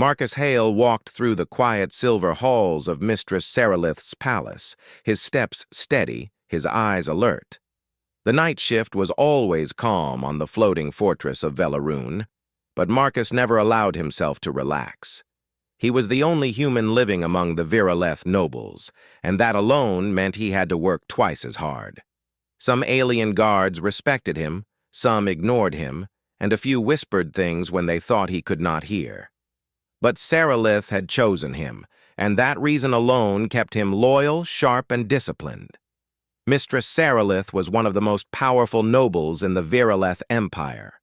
Marcus Hale walked through the quiet silver halls of Mistress Serelith's palace, his steps steady, his eyes alert. The night shift was always calm on the floating fortress of Velaroon, but Marcus never allowed himself to relax. He was the only human living among the Viraleth nobles, and that alone meant he had to work twice as hard. Some alien guards respected him, some ignored him, and a few whispered things when they thought he could not hear. But Serelith had chosen him, and that reason alone kept him loyal, sharp, and disciplined. Mistress Serelith was one of the most powerful nobles in the Viraleth Empire.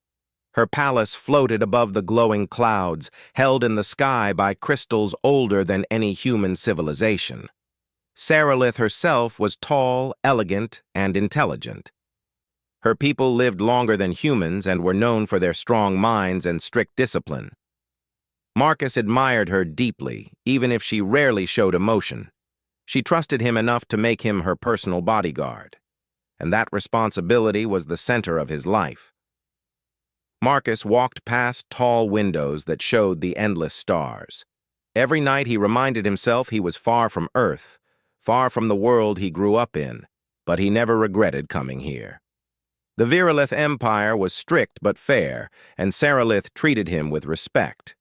Her palace floated above the glowing clouds, held in the sky by crystals older than any human civilization. Serelith herself was tall, elegant, and intelligent. Her people lived longer than humans and were known for their strong minds and strict discipline. Marcus admired her deeply, even if she rarely showed emotion. She trusted him enough to make him her personal bodyguard, and that responsibility was the center of his life. Marcus walked past tall windows that showed the endless stars. Every night he reminded himself he was far from Earth, far from the world he grew up in, but he never regretted coming here. The Viralith Empire was strict but fair, and Serelith treated him with respect.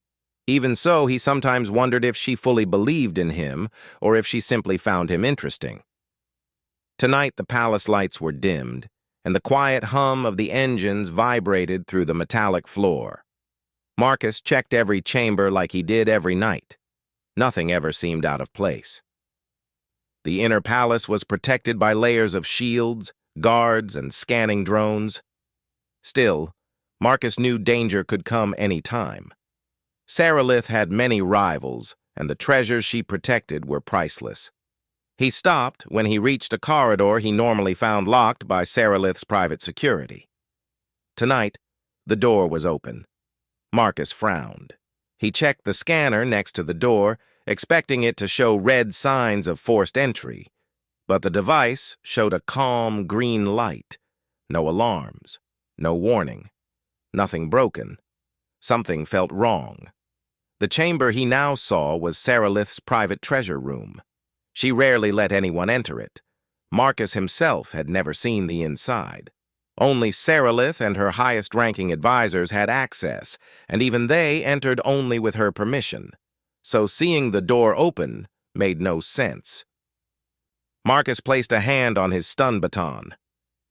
Even so, he sometimes wondered if she fully believed in him, or if she simply found him interesting. Tonight the palace lights were dimmed, and the quiet hum of the engines vibrated through the metallic floor. Marcus checked every chamber like he did every night. Nothing ever seemed out of place. The inner palace was protected by layers of shields, guards, and scanning drones. Still, Marcus knew danger could come any time. Serelith had many rivals, and the treasures she protected were priceless. He stopped when he reached a corridor he normally found locked by Serelith's private security. Tonight, the door was open. Marcus frowned. He checked the scanner next to the door, expecting it to show red signs of forced entry, but the device showed a calm green light. No alarms, no warning, nothing broken. Something felt wrong. The chamber he now saw was Serelith's private treasure room. She rarely let anyone enter it. Marcus himself had never seen the inside. Only Serelith and her highest-ranking advisors had access, and even they entered only with her permission. So seeing the door open made no sense. Marcus placed a hand on his stun baton.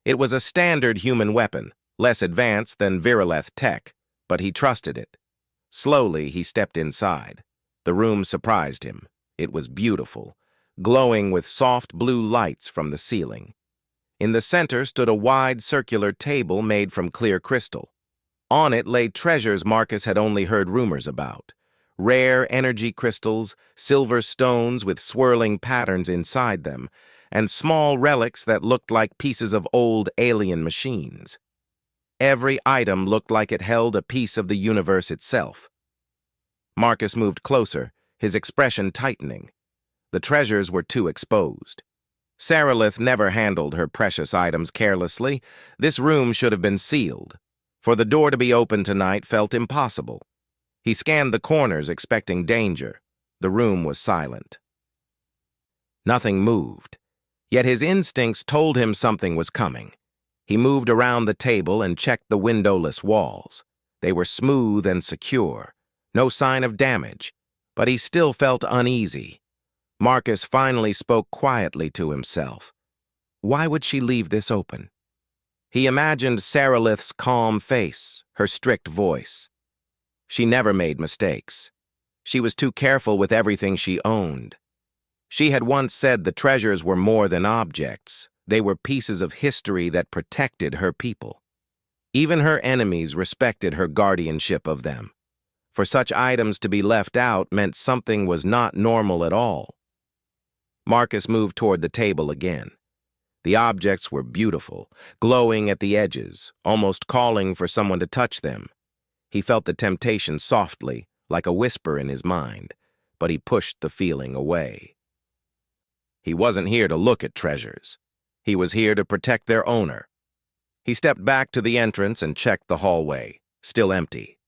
It was a standard human weapon, less advanced than Viraleth tech, but he trusted it. Slowly, he stepped inside. The room surprised him. It was beautiful, glowing with soft blue lights from the ceiling. In the center stood a wide circular table made from clear crystal. On it lay treasures Marcus had only heard rumors about. Rare energy crystals, silver stones with swirling patterns inside them, and small relics that looked like pieces of old alien machines. Every item looked like it held a piece of the universe itself. Marcus moved closer, his expression tightening. The treasures were too exposed. Serelith never handled her precious items carelessly. This room should have been sealed. For the door to be open tonight felt impossible. He scanned the corners, expecting danger. The room was silent. Nothing moved, yet his instincts told him something was coming. He moved around the table and checked the windowless walls. They were smooth and secure, no sign of damage, but he still felt uneasy. Marcus finally spoke quietly to himself. Why would she leave this open? He imagined Serelith's calm face, her strict voice. She never made mistakes. She was too careful with everything she owned. She had once said the treasures were more than objects. They were pieces of history that protected her people. Even her enemies respected her guardianship of them. For such items to be left out meant something was not normal at all. Marcus moved toward the table again. The objects were beautiful, glowing at the edges, almost calling for someone to touch them. He felt the temptation softly, like a whisper in his mind, but he pushed the feeling away. He wasn't here to look at treasures. He was here to protect their owner. He stepped back to the entrance and checked the hallway, still empty.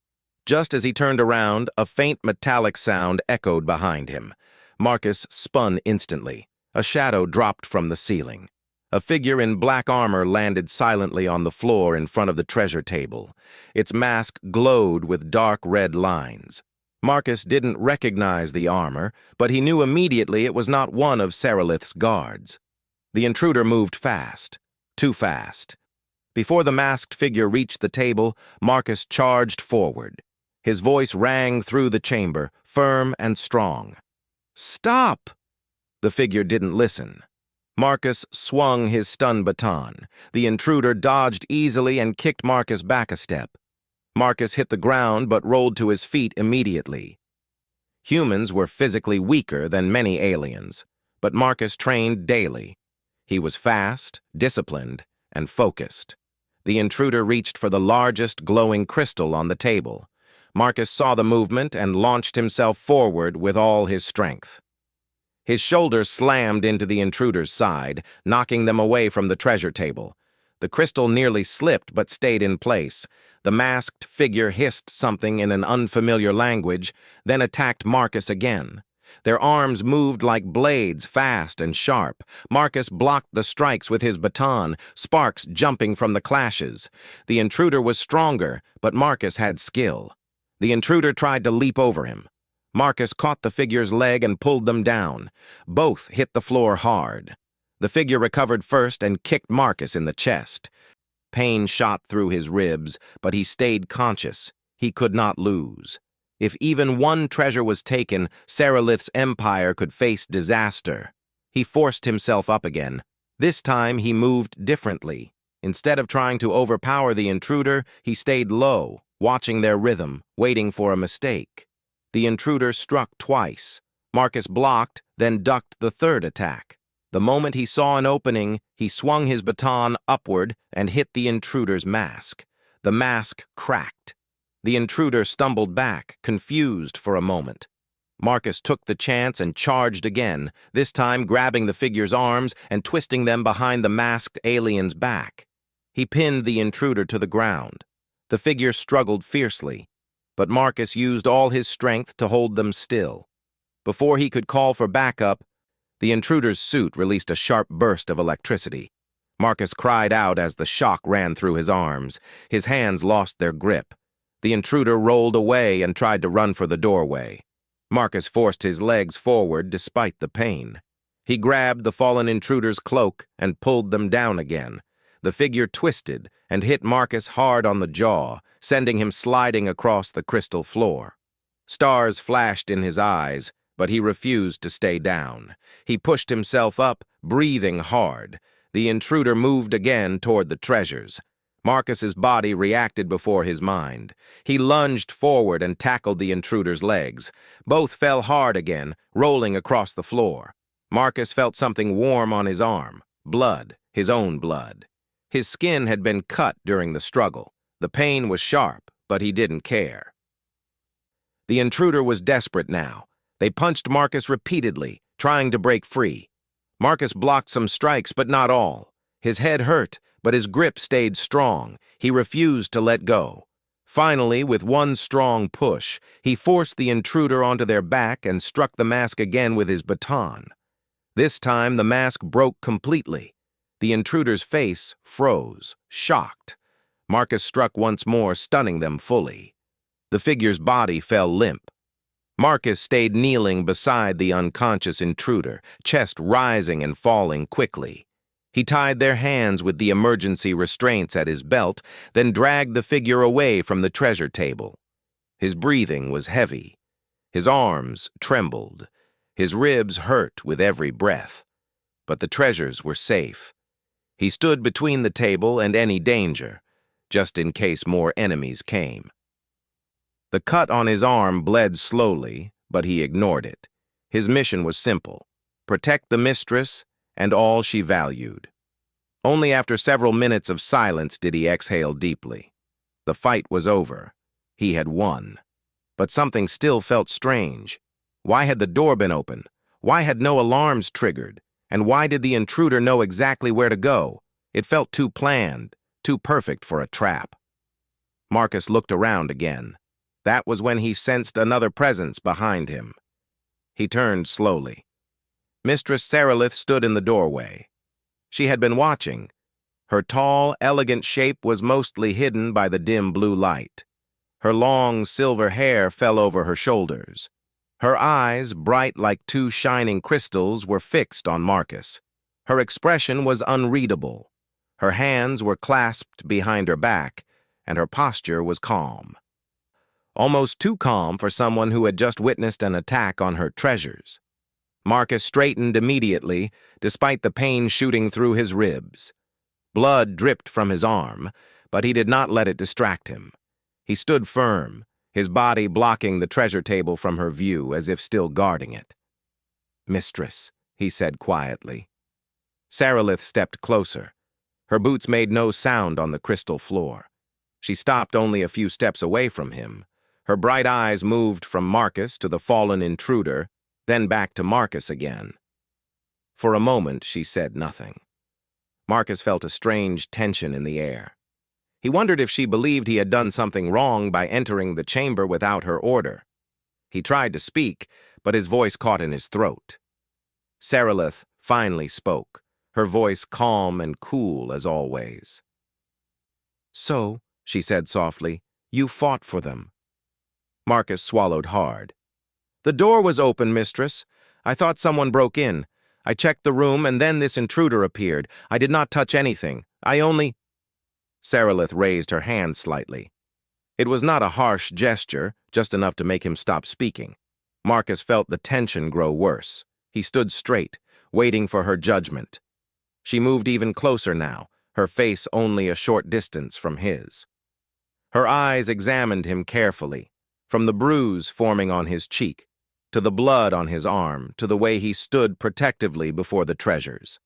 Just as he turned around, a faint metallic sound echoed behind him. Marcus spun instantly. A shadow dropped from the ceiling. A figure in black armor landed silently on the floor in front of the treasure table. Its mask glowed with dark red lines. Marcus didn't recognize the armor, but he knew immediately it was not one of Sarilith's guards. The intruder moved fast. Too fast. Before the masked figure reached the table, Marcus charged forward. His voice rang through the chamber, firm and strong. "Stop!" The figure didn't listen. Marcus swung his stun baton. The intruder dodged easily and kicked Marcus back a step. Marcus hit the ground but rolled to his feet immediately. Humans were physically weaker than many aliens, but Marcus trained daily. He was fast, disciplined, and focused. The intruder reached for the largest glowing crystal on the table. Marcus saw the movement and launched himself forward with all his strength. His shoulder slammed into the intruder's side, knocking them away from the treasure table. The crystal nearly slipped but stayed in place. The masked figure hissed something in an unfamiliar language, then attacked Marcus again. Their arms moved like blades, fast and sharp. Marcus blocked the strikes with his baton, sparks jumping from the clashes. The intruder was stronger, but Marcus had skill. The intruder tried to leap over him. Marcus caught the figure's leg and pulled them down. Both hit the floor hard. The figure recovered first and kicked Marcus in the chest. Pain shot through his ribs, but he stayed conscious. He could not lose. If even one treasure was taken, Sarilith's empire could face disaster. He forced himself up again. This time he moved differently. Instead of trying to overpower the intruder, he stayed low, watching their rhythm, waiting for a mistake. The intruder struck twice. Marcus blocked, then ducked the third attack. The moment he saw an opening, he swung his baton upward and hit the intruder's mask. The mask cracked. The intruder stumbled back, confused for a moment. Marcus took the chance and charged again, this time grabbing the figure's arms and twisting them behind the masked alien's back. He pinned the intruder to the ground. The figure struggled fiercely, but Marcus used all his strength to hold them still. Before he could call for backup, the intruder's suit released a sharp burst of electricity. Marcus cried out as the shock ran through his arms. His hands lost their grip. The intruder rolled away and tried to run for the doorway. Marcus forced his legs forward despite the pain. He grabbed the fallen intruder's cloak and pulled them down again. The figure twisted and hit Marcus hard on the jaw, sending him sliding across the crystal floor. Stars flashed in his eyes, but he refused to stay down. He pushed himself up, breathing hard. The intruder moved again toward the treasures. Marcus's body reacted before his mind. He lunged forward and tackled the intruder's legs. Both fell hard again, rolling across the floor. Marcus felt something warm on his arm. Blood, his own blood. His skin had been cut during the struggle. The pain was sharp, but he didn't care. The intruder was desperate now. They punched Marcus repeatedly, trying to break free. Marcus blocked some strikes, but not all. His head hurt, but his grip stayed strong. He refused to let go. Finally, with one strong push, he forced the intruder onto their back and struck the mask again with his baton. This time, the mask broke completely. The intruder's face froze, shocked. Marcus struck once more, stunning them fully. The figure's body fell limp. Marcus stayed kneeling beside the unconscious intruder, chest rising and falling quickly. He tied their hands with the emergency restraints at his belt, then dragged the figure away from the treasure table. His breathing was heavy. His arms trembled. His ribs hurt with every breath. But the treasures were safe. He stood between the table and any danger, just in case more enemies came. The cut on his arm bled slowly, but he ignored it. His mission was simple: protect the Mistress and all she valued. Only after several minutes of silence did he exhale deeply. The fight was over. He had won. But something still felt strange. Why had the door been open? Why had no alarms triggered? And why did the intruder know exactly where to go? It felt too planned, too perfect for a trap. Marcus looked around again. That was when he sensed another presence behind him. He turned slowly. Mistress Sarilith stood in the doorway. She had been watching. Her tall, elegant shape was mostly hidden by the dim blue light. Her long, silver hair fell over her shoulders. Her eyes, bright like two shining crystals, were fixed on Marcus. Her expression was unreadable. Her hands were clasped behind her back, and her posture was calm. Almost too calm for someone who had just witnessed an attack on her treasures. Marcus straightened immediately, despite the pain shooting through his ribs. Blood dripped from his arm, but he did not let it distract him. He stood firm, his body blocking the treasure table from her view as if still guarding it. "Mistress," he said quietly. Sarilith stepped closer. Her boots made no sound on the crystal floor. She stopped only a few steps away from him. Her bright eyes moved from Marcus to the fallen intruder, then back to Marcus again. For a moment, she said nothing. Marcus felt a strange tension in the air. He wondered if she believed he had done something wrong by entering the chamber without her order. He tried to speak, but his voice caught in his throat. Sarilith finally spoke, her voice calm and cool as always. "So," she said softly, "you fought for them." Marcus swallowed hard. "The door was open, Mistress. I thought someone broke in. I checked the room, and then this intruder appeared. I did not touch anything. I only—" Sarilith raised her hand slightly. It was not a harsh gesture, just enough to make him stop speaking. Marcus felt the tension grow worse. He stood straight, waiting for her judgment. She moved even closer now, her face only a short distance from his. Her eyes examined him carefully, from the bruise forming on his cheek, to the blood on his arm, to the way he stood protectively before the treasures.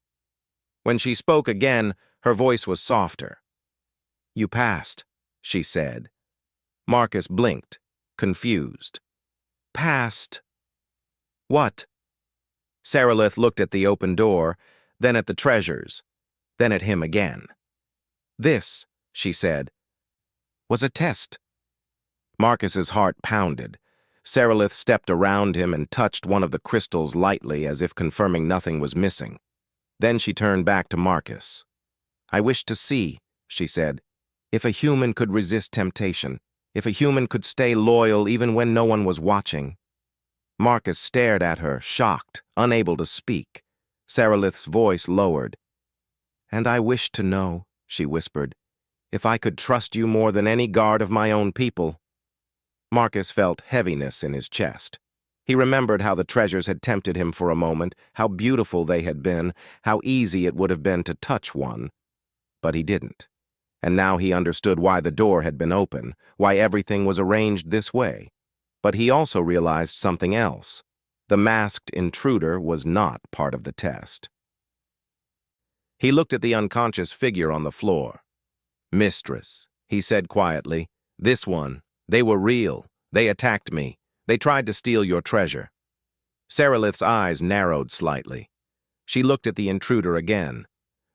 When she spoke again, her voice was softer. "You passed," she said. Marcus blinked, confused. "Passed? What?" Sarilith looked at the open door, then at the treasures, then at him again. "This," she said, "was a test." Marcus's heart pounded. Sarilith stepped around him and touched one of the crystals lightly as if confirming nothing was missing. Then she turned back to Marcus. "I wish to see," she said, "if a human could resist temptation, if a human could stay loyal even when no one was watching." Marcus stared at her, shocked, unable to speak. Sarilith's voice lowered. "And I wish to know," she whispered, "if I could trust you more than any guard of my own people." Marcus felt heaviness in his chest. He remembered how the treasures had tempted him for a moment, how beautiful they had been, how easy it would have been to touch one. But he didn't. And now he understood why the door had been open, why everything was arranged this way. But he also realized something else. The masked intruder was not part of the test. He looked at the unconscious figure on the floor. "Mistress," he said quietly, "this one. They were real. They attacked me. They tried to steal your treasure." Sarilith's eyes narrowed slightly. She looked at the intruder again.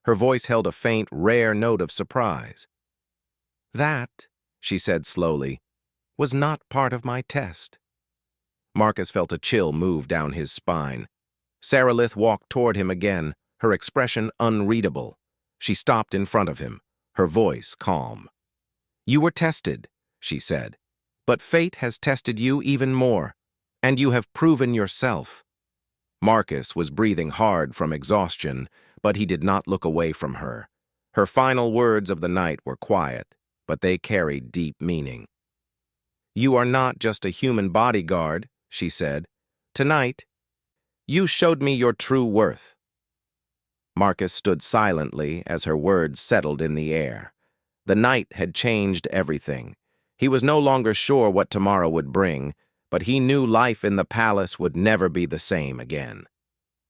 Her voice held a faint, rare note of surprise. "That," she said slowly, "was not part of my test." Marcus felt a chill move down his spine. Sarilith walked toward him again, her expression unreadable. She stopped in front of him, her voice calm. "You were tested," she said, "but fate has tested you even more, and you have proven yourself." Marcus was breathing hard from exhaustion, but he did not look away from her. Her final words of the night were quiet, but they carried deep meaning. "You are not just a human bodyguard," she said. "Tonight, you showed me your true worth." Marcus stood silently as her words settled in the air. The night had changed everything. He was no longer sure what tomorrow would bring, but he knew life in the palace would never be the same again.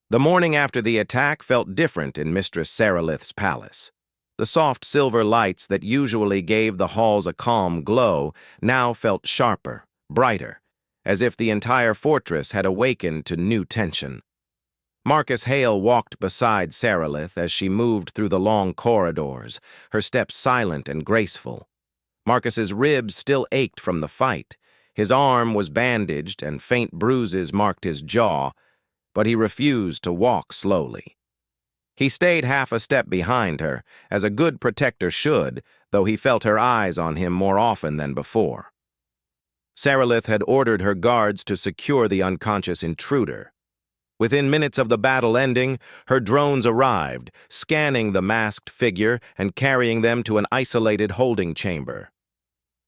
The morning after the attack felt different in Mistress Sarilith's palace. The soft silver lights that usually gave the halls a calm glow now felt sharper, brighter, as if the entire fortress had awakened to new tension. Marcus Hale walked beside Sarilith as she moved through the long corridors, her steps silent and graceful. Marcus's ribs still ached from the fight. His arm was bandaged and faint bruises marked his jaw, but he refused to walk slowly. He stayed half a step behind her, as a good protector should, though he felt her eyes on him more often than before. Sarilith had ordered her guards to secure the unconscious intruder. Within minutes of the battle ending, her drones arrived, scanning the masked figure and carrying them to an isolated holding chamber.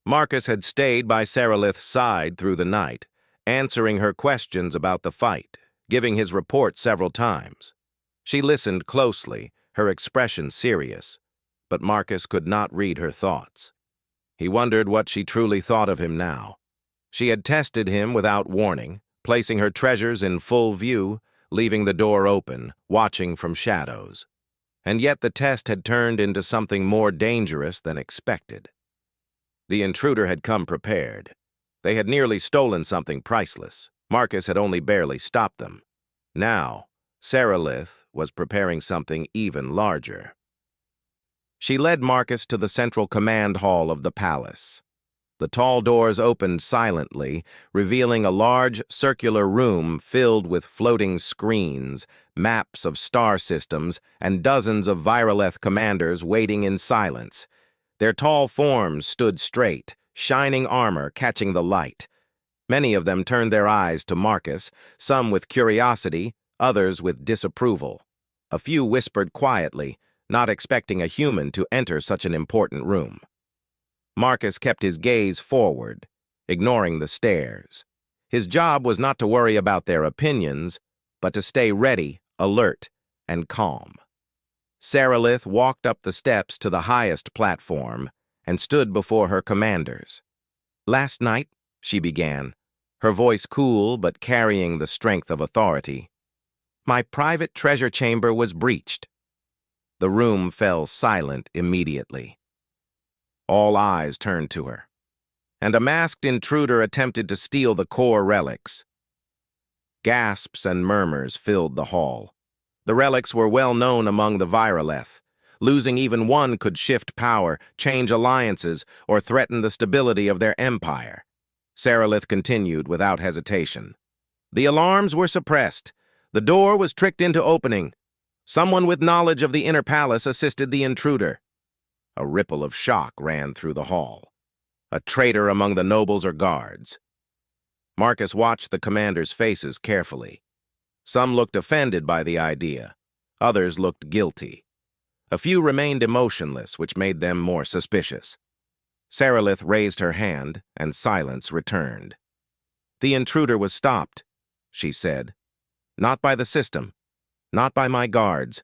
Marcus had stayed by Sarilith's side through the night, answering her questions about the fight, giving his report several times. She listened closely, her expression serious, but Marcus could not read her thoughts. He wondered what she truly thought of him now. She had tested him without warning, placing her treasures in full view, leaving the door open, watching from shadows. And yet the test had turned into something more dangerous than expected. The intruder had come prepared. They had nearly stolen something priceless. Marcus had only barely stopped them. Now, Sarilith was preparing something even larger. She led Marcus to the central command hall of the palace. The tall doors opened silently, revealing a large circular room filled with floating screens, maps of star systems, and dozens of Virolith commanders waiting in silence. Their tall forms stood straight, shining armor catching the light. Many of them turned their eyes to Marcus, some with curiosity, others with disapproval. A few whispered quietly, not expecting a human to enter such an important room. Marcus kept his gaze forward, ignoring the stares. His job was not to worry about their opinions, but to stay ready, alert, and calm. Sarilith walked up the steps to the highest platform and stood before her commanders. "Last night," she began, her voice cool but carrying the strength of authority, "my private treasure chamber was breached." The room fell silent immediately. All eyes turned to her, and a masked intruder attempted to steal the core relics. Gasps and murmurs filled the hall. The relics were well known among the Virolith. Losing even one could shift power, change alliances, or threaten the stability of their empire. Sarilith continued without hesitation. The alarms were suppressed. The door was tricked into opening. Someone with knowledge of the inner palace assisted the intruder. A ripple of shock ran through the hall. A traitor among the nobles or guards. Marcus watched the commanders' faces carefully. Some looked offended by the idea. Others looked guilty. A few remained emotionless, which made them more suspicious. Sarilith raised her hand, and silence returned. "The intruder was stopped," she said. "Not by the system, not by my guards,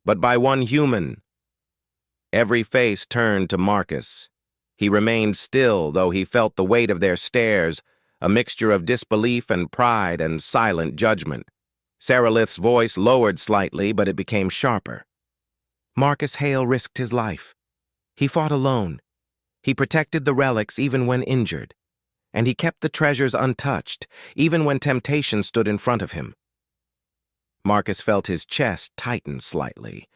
but by one human." Every face turned to Marcus. He remained still, though he felt the weight of their stares, a mixture of disbelief and pride and silent judgment. Sarilith's voice lowered slightly, but it became sharper. "Marcus Hale risked his life. He fought alone. He protected the relics even when injured. And he kept the treasures untouched, even when temptation stood in front of him." Marcus felt his chest tighten slightly.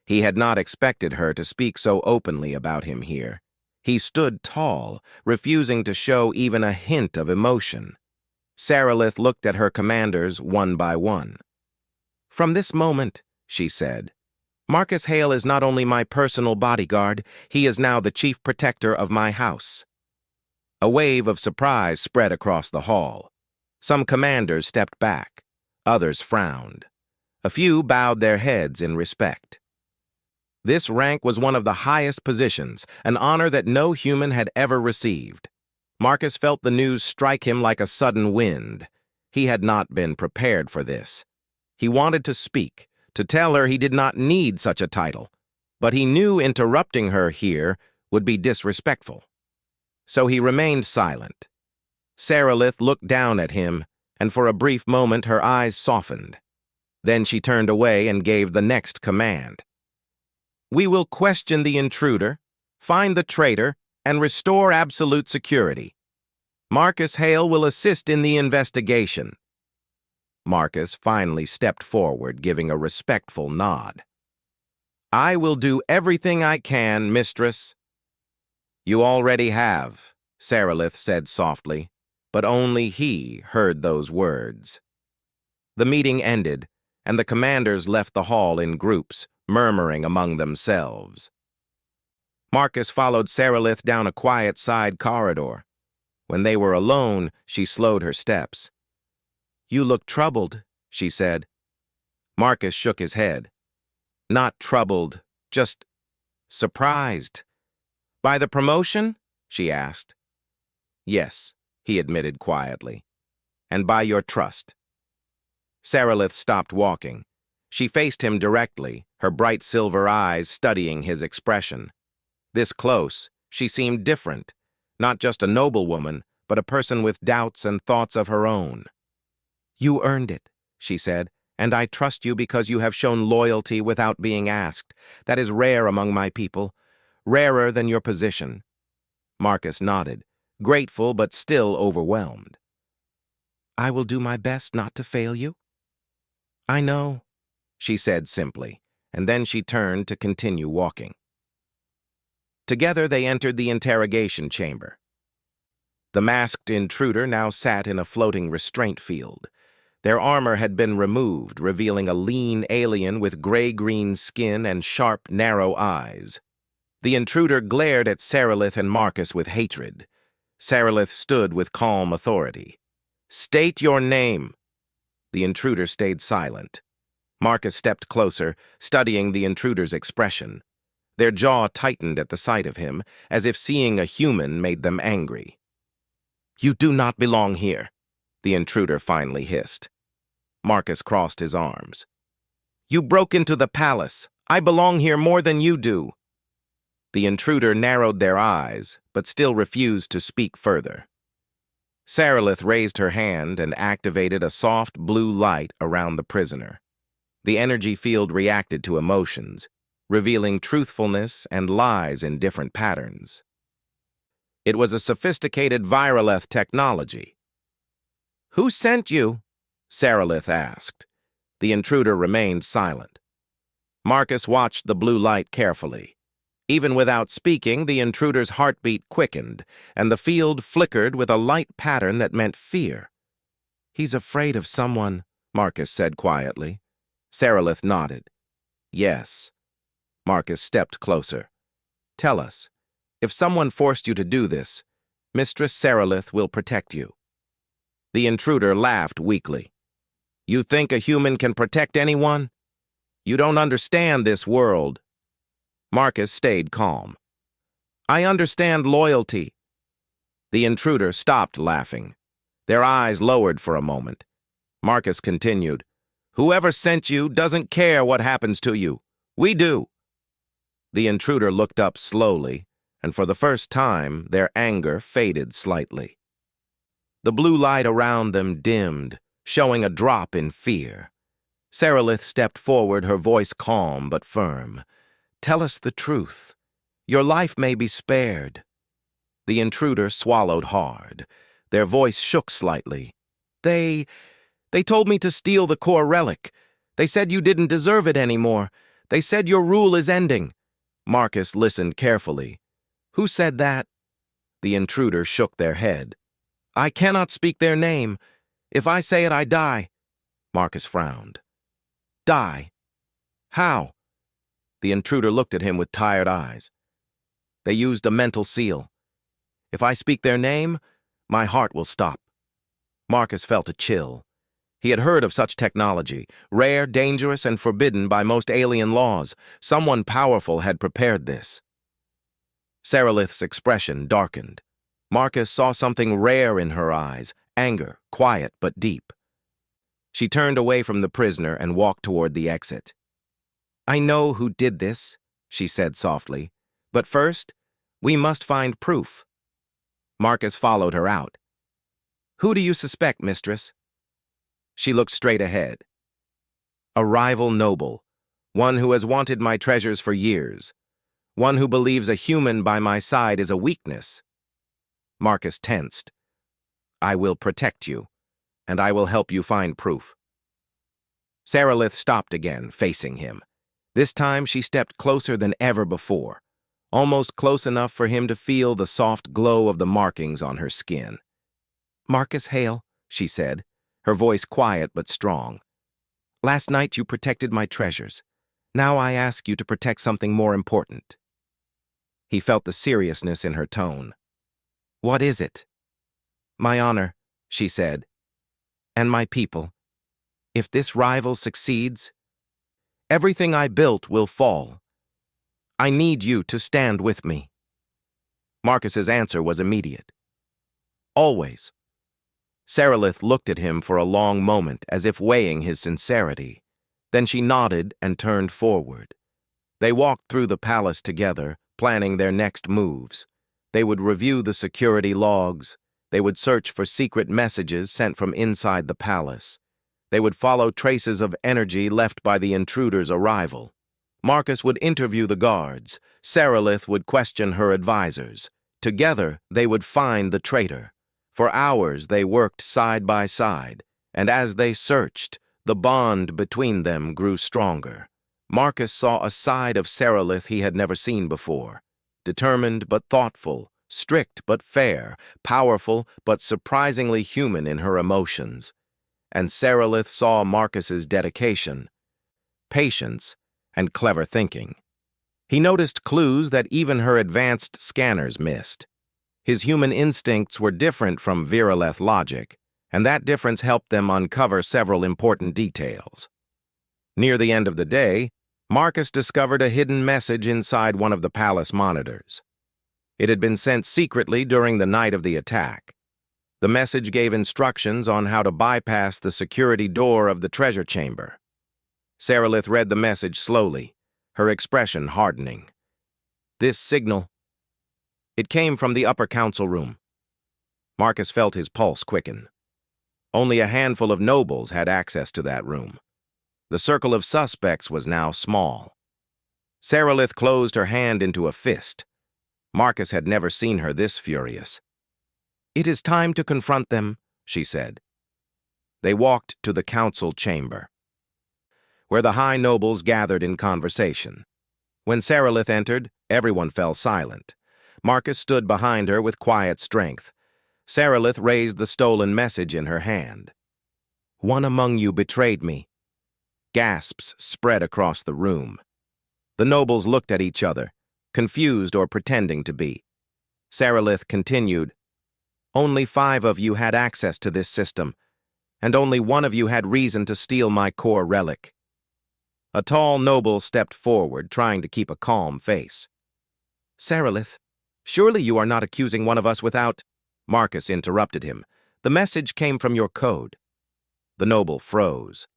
He had not expected her to speak so openly about him here. He stood tall, refusing to show even a hint of emotion. Sarilith looked at her commanders one by one. "From this moment," she said, "Marcus Hale is not only my personal bodyguard, he is now the chief protector of my house." A wave of surprise spread across the hall. Some commanders stepped back. Others frowned. A few bowed their heads in respect. This rank was one of the highest positions, an honor that no human had ever received. Marcus felt the news strike him like a sudden wind. He had not been prepared for this. He wanted to speak, to tell her he did not need such a title, but he knew interrupting her here would be disrespectful. So he remained silent. Sarilith looked down at him, and for a brief moment her eyes softened. Then she turned away and gave the next command. "We will question the intruder, find the traitor, and restore absolute security. Marcus Hale will assist in the investigation." Marcus finally stepped forward, giving a respectful nod. "I will do everything I can, Mistress." "You already have," Sarilith said softly, but only he heard those words. The meeting ended, and the commanders left the hall in groups, murmuring among themselves. Marcus followed Sarilith down a quiet side corridor. When they were alone, she slowed her steps. "You look troubled," she said. Marcus shook his head. "Not troubled, just surprised." "By the promotion?" she asked. "Yes," he admitted quietly. "And by your trust." Sarilith stopped walking. She faced him directly, her bright silver eyes studying his expression. This close, she seemed different, not just a noblewoman, but a person with doubts and thoughts of her own. "You earned it," she said, "and I trust you because you have shown loyalty without being asked. That is rare among my people, rarer than your position." Marcus nodded, grateful but still overwhelmed. "I will do my best not to fail you." "I know," she said simply, and then she turned to continue walking. Together they entered the interrogation chamber. The masked intruder now sat in a floating restraint field. Their armor had been removed, revealing a lean alien with gray-green skin and sharp, narrow eyes. The intruder glared at Sarilith and Marcus with hatred. Sarilith stood with calm authority. "State your name." The intruder stayed silent. Marcus stepped closer, studying the intruder's expression. Their jaw tightened at the sight of him, as if seeing a human made them angry. "You do not belong here," the intruder finally hissed. Marcus crossed his arms. "You broke into the palace. I belong here more than you do." The intruder narrowed their eyes, but still refused to speak further. Sarilith raised her hand and activated a soft blue light around the prisoner. The energy field reacted to emotions, revealing truthfulness and lies in different patterns. It was a sophisticated virolith technology. "Who sent you?" Sarilith asked. The intruder remained silent. Marcus watched the blue light carefully. Even without speaking, the intruder's heartbeat quickened, and the field flickered with a light pattern that meant fear. "He's afraid of someone," Marcus said quietly. Sarilith nodded. "Yes." Marcus stepped closer. "Tell us, if someone forced you to do this, Mistress Sarilith will protect you." The intruder laughed weakly. "You think a human can protect anyone? You don't understand this world." Marcus stayed calm. "I understand loyalty." The intruder stopped laughing. Their eyes lowered for a moment. Marcus continued, "Whoever sent you doesn't care what happens to you. We do." The intruder looked up slowly, and for the first time, their anger faded slightly. The blue light around them dimmed, showing a drop in fear. Sarilith stepped forward, her voice calm but firm. "Tell us the truth. Your life may be spared." The intruder swallowed hard. Their voice shook slightly. They told me to steal the core relic. They said you didn't deserve it anymore. They said your rule is ending." Marcus listened carefully. "Who said that?" The intruder shook their head. "I cannot speak their name. If I say it, I die." Marcus frowned. "Die? How?" The intruder looked at him with tired eyes. "They used a mental seal. If I speak their name, my heart will stop." Marcus felt a chill. He had heard of such technology, rare, dangerous, and forbidden by most alien laws. Someone powerful had prepared this. Sarilith's expression darkened. Marcus saw something rare in her eyes, anger, quiet but deep. She turned away from the prisoner and walked toward the exit. "I know who did this," she said softly, "but first, we must find proof." Marcus followed her out. "Who do you suspect, Mistress?" She looked straight ahead. "A rival noble, one who has wanted my treasures for years, one who believes a human by my side is a weakness." Marcus tensed. "I will protect you, and I will help you find proof." Sarilith stopped again, facing him. This time she stepped closer than ever before. almost close enough for him to feel the soft glow of the markings on her skin. "Marcus Hale," she said, her voice quiet but strong. "Last night you protected my treasures. Now I ask you to protect something more important." He felt the seriousness in her tone. "What is it?" "My honor," she said, "and my people. If this rival succeeds, everything I built will fall. I need you to stand with me." Marcus's answer was immediate. "Always." Sarilith looked at him for a long moment as if weighing his sincerity. Then she nodded and turned forward. They walked through the palace together, planning their next moves. They would review the security logs. They would search for secret messages sent from inside the palace. They would follow traces of energy left by the intruder's arrival. Marcus would interview the guards. Sarilith would question her advisors. Together, they would find the traitor. For hours, they worked side by side, and as they searched, the bond between them grew stronger. Marcus saw a side of Sarilith he had never seen before. Determined but thoughtful, strict but fair, powerful but surprisingly human in her emotions. And Sarilith saw Marcus's dedication, patience, and clever thinking. He noticed clues that even her advanced scanners missed. His human instincts were different from Viroleth logic, and that difference helped them uncover several important details. Near the end of the day, Marcus discovered a hidden message inside one of the palace monitors. It had been sent secretly during the night of the attack. The message gave instructions on how to bypass the security door of the treasure chamber. Sarilith read the message slowly, her expression hardening. This signal. It came from the upper council room. Marcus felt his pulse quicken. Only a handful of nobles had access to that room. The circle of suspects was now small. Sarilith closed her hand into a fist. Marcus had never seen her this furious. "It is time to confront them," she said. They walked to the council chamber, where the high nobles gathered in conversation. When Sarilith entered, everyone fell silent. Marcus stood behind her with quiet strength. Sarilith raised the stolen message in her hand. "One among you betrayed me." Gasps spread across the room. The nobles looked at each other, confused or pretending to be. Sarilith continued, "Only 5 of you had access to this system, and only 1 of you had reason to steal my core relic." A tall noble stepped forward, trying to keep a calm face. "Sarilith, surely you are not accusing one of us without—" Marcus interrupted him. "The message came from your code." The noble froze.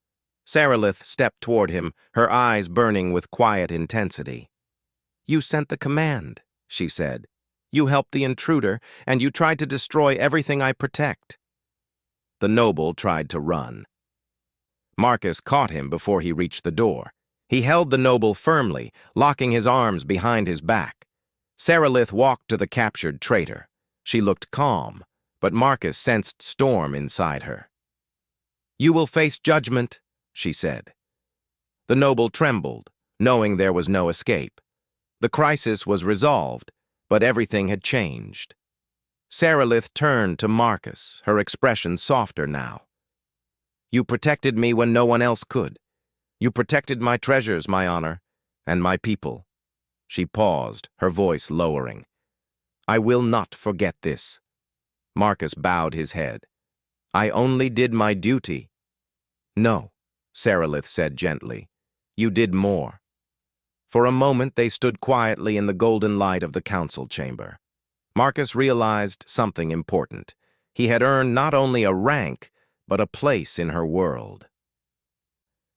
Sarilith stepped toward him, her eyes burning with quiet intensity. "You sent the command," she said. "You helped the intruder, and you tried to destroy everything I protect." The noble tried to run. Marcus caught him before he reached the door. He held the noble firmly, locking his arms behind his back. Sarilith walked to the captured traitor. She looked calm, but Marcus sensed storm inside her. "You will face judgment," she said. The noble trembled, knowing there was no escape. The crisis was resolved, but everything had changed. Sarilith turned to Marcus, her expression softer now. "You protected me when no one else could. You protected my treasures, my honor, and my people." She paused, her voice lowering. "I will not forget this." Marcus bowed his head. "I only did my duty." "No," Sarilith said gently. "You did more." For a moment they stood quietly in the golden light of the council chamber. Marcus realized something important. He had earned not only a rank, but a place in her world.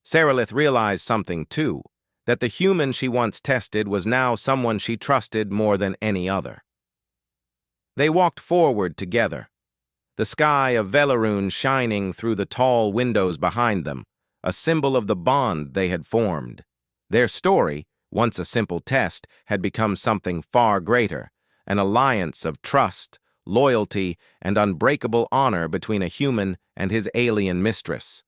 Sarilith realized something too, that the human she once tested was now someone she trusted more than any other. They walked forward together, the sky of Velarune shining through the tall windows behind them, a symbol of the bond they had formed. Their story, once a simple test, had become something far greater, an alliance of trust, loyalty, and unbreakable honor between a human and his alien mistress.